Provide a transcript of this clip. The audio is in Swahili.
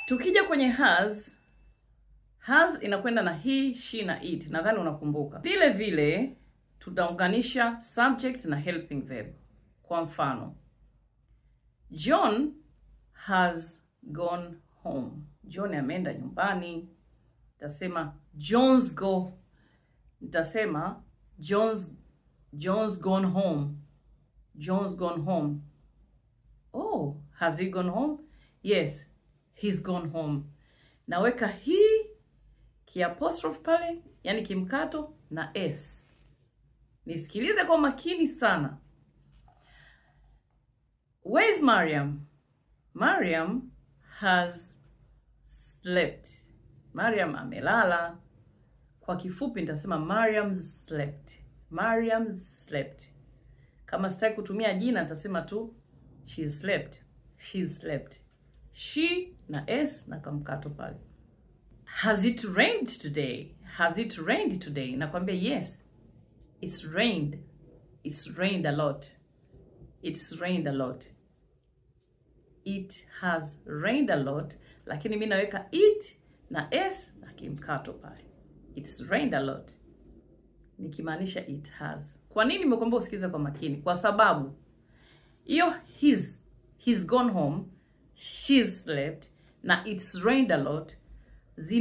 Tukija kwenye has inakwenda na he, she na it. Nadhani unakumbuka. Vile vile tutaunganisha subject na helping verb. Kwa mfano, John has gone home. John ameenda nyumbani. Nitasema John's gone home. John's gone home. Oh, has he gone home? Yes, he's gone home. Naweka he kiapostrophe pale, yani kimkato na s. Nisikilize kwa makini sana. Where is Mariam? Mariam has slept. Mariam amelala. Kwa kifupi nitasema Mariam slept. Mariam slept. Kama sitaki kutumia jina nitasema tu she slept. She slept. She na s na kamkato pale. Has it rained today? Has it rained today? Nakwambia yes. It's rained. It's rained a lot. It's rained a lot. It has rained a lot. Lakini mimi naweka it na s na kimkato pale. It's rained a lot. Nikimaanisha it has. Kwa nini nimekuambia usikize kwa makini? Kwa sababu hiyo he's gone home, she's slept na it's rained a lot zina